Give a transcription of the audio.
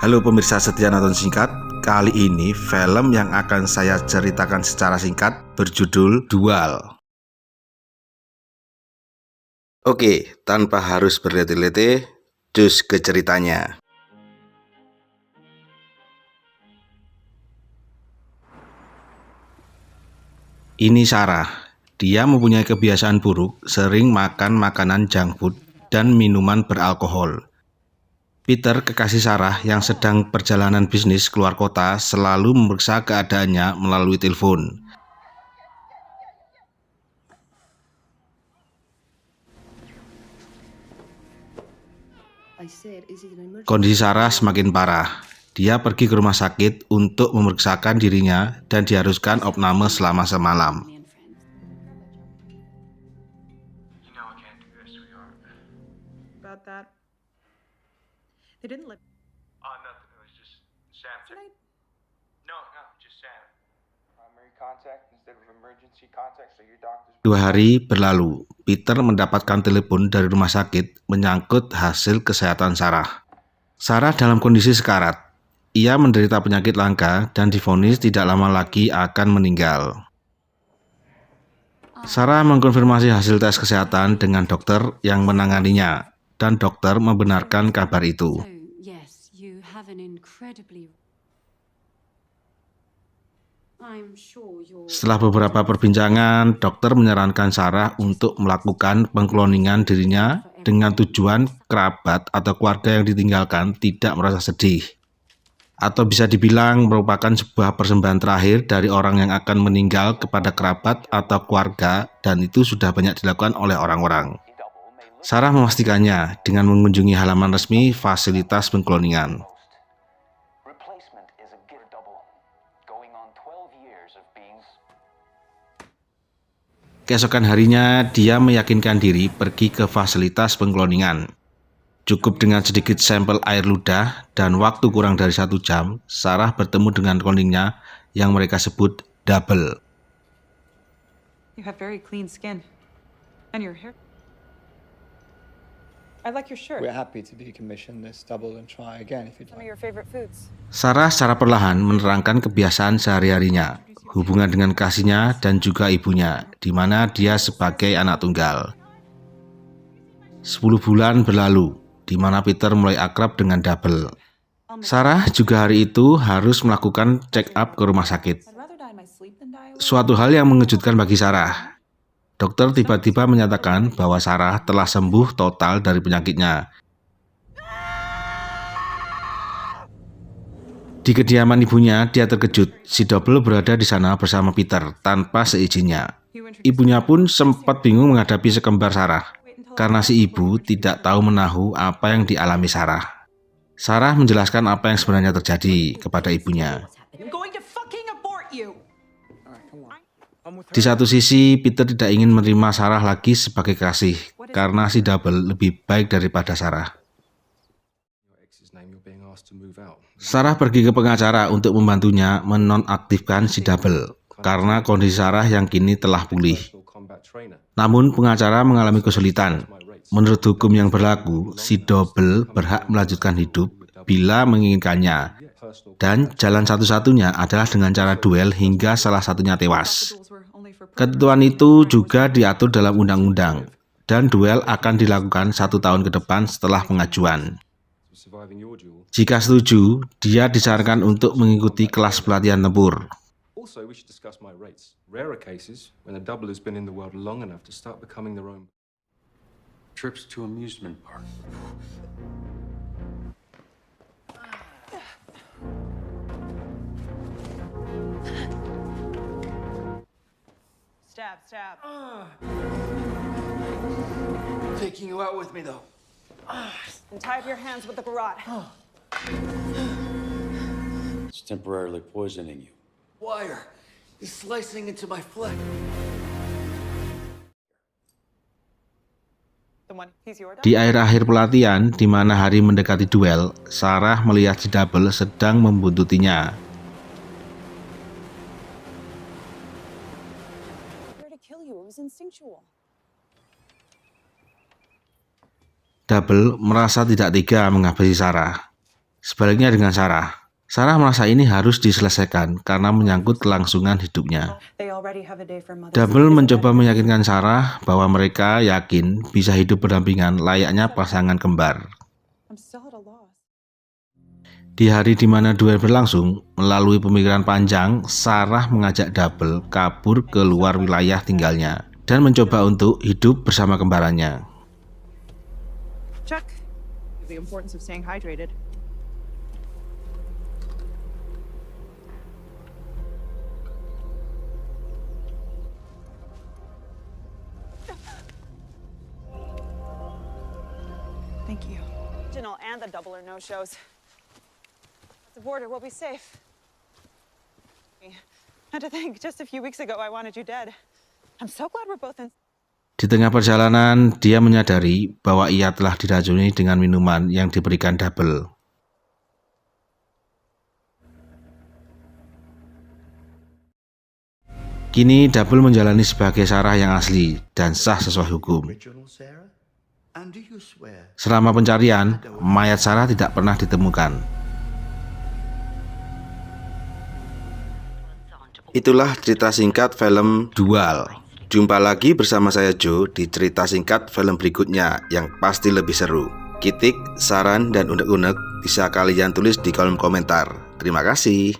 Halo pemirsa setia nonton singkat. Kali ini film yang akan saya ceritakan secara singkat berjudul Dual. Oke, tanpa harus berlete-lete, cus ke ceritanya. Ini Sarah. Dia mempunyai kebiasaan buruk, sering makan makanan junk food dan minuman beralkohol. Peter, kekasih Sarah yang sedang perjalanan bisnis keluar kota, selalu memeriksa keadaannya melalui telepon. Kondisi Sarah semakin parah. Dia pergi ke rumah sakit untuk memeriksakan dirinya dan diharuskan opname selama semalam. Dua hari berlalu, Peter mendapatkan telepon dari rumah sakit menyangkut hasil kesehatan Sarah. Sarah dalam kondisi sekarat. Ia menderita penyakit langka dan divonis tidak lama lagi akan meninggal. Sarah mengkonfirmasi hasil tes kesehatan dengan dokter yang menanganinya, dan dokter membenarkan kabar itu. Setelah beberapa perbincangan, dokter menyarankan Sarah untuk melakukan pengkloningan dirinya dengan tujuan kerabat atau keluarga yang ditinggalkan tidak merasa sedih. Atau bisa dibilang merupakan sebuah persembahan terakhir dari orang yang akan meninggal kepada kerabat atau keluarga, dan itu sudah banyak dilakukan oleh orang-orang. Sarah memastikannya dengan mengunjungi halaman resmi fasilitas pengkloningan. Keesokan harinya, dia meyakinkan diri pergi ke fasilitas pengkloningan. Cukup dengan sedikit sampel air ludah dan waktu kurang dari 1 jam, Sarah bertemu dengan kloningnya yang mereka sebut double. You have very clean skin. And your hair. I like your shirt. We're happy to decommission this double and try again if you'd Some of like. your favorite foods. Sarah secara perlahan menerangkan kebiasaan sehari-harinya, hubungan dengan kasihnya dan juga ibunya, di mana dia sebagai anak tunggal. 10 bulan berlalu, di mana Peter mulai akrab dengan double. Sarah juga hari itu harus melakukan check up ke rumah sakit. I'd rather die in my sleep than die awake. Suatu hal yang mengejutkan bagi Sarah. Dokter tiba-tiba menyatakan bahwa Sarah telah sembuh total dari penyakitnya. Di kediaman ibunya, dia terkejut. Si double berada di sana bersama Peter tanpa seizinnya. Ibunya pun sempat bingung menghadapi sekembar Sarah, karena si ibu tidak tahu menahu apa yang dialami Sarah. Sarah menjelaskan apa yang sebenarnya terjadi kepada ibunya. I'm going to fucking abort you. Di satu sisi, Peter tidak ingin menerima Sarah lagi sebagai kasih, karena si double lebih baik daripada Sarah. Sarah pergi ke pengacara untuk membantunya menonaktifkan si double, karena kondisi Sarah yang kini telah pulih. Namun pengacara mengalami kesulitan. Menurut hukum yang berlaku, si double berhak melanjutkan hidup bila menginginkannya. Dan jalan satu-satunya adalah dengan cara duel hingga salah satunya tewas. Ketentuan itu juga diatur dalam undang-undang, dan duel akan dilakukan 1 tahun ke depan setelah pengajuan. Jika setuju, dia disarankan untuk mengikuti kelas pelatihan tempur. Also, we should discuss my rates. Rarer cases, when a double has been in the world long enough to start becoming their own. Trips to amusement park. Stab, stab. Taking you out with me, though. And tie up your hands with the garrote. It's temporarily poisoning you. Wire is slicing into my flesh. The one, he's your dad? Di akhir-akhir pelatihan, di mana hari mendekati duel, Sarah melihat si double sedang membuntutinya. There to kill you. It was instinctual. Double merasa tidak tega menghabisi Sarah. Sebaliknya dengan Sarah. Sarah merasa ini harus diselesaikan karena menyangkut kelangsungan hidupnya. They already have a day for Mother's Double Day. mencoba meyakinkan Sarah bahwa mereka yakin bisa hidup berdampingan layaknya pasangan kembar. I'm still at a loss. Di hari di mana duel berlangsung, melalui pemikiran panjang, Sarah mengajak Double kabur ke luar wilayah tinggalnya dan mencoba untuk hidup bersama kembarannya. Check. The importance of staying hydrated. Thank you. Original and the double or no shows. The border will be safe. And to think, just a few weeks ago I wanted you dead. I'm so glad we're both in. Di tengah perjalanan, dia menyadari bahwa ia telah diracuni dengan minuman yang diberikan Double. Kini Double menjalani sebagai Sarah yang asli dan sah sesuai hukum. Original Sarah? And do you swear? Selama pencarian, mayat Sarah tidak pernah ditemukan. Itulah cerita singkat film Dual. Jumpa lagi bersama saya Joe di cerita singkat film berikutnya yang pasti lebih seru. Kritik, saran, dan unek-unek bisa kalian tulis di kolom komentar. Terima kasih.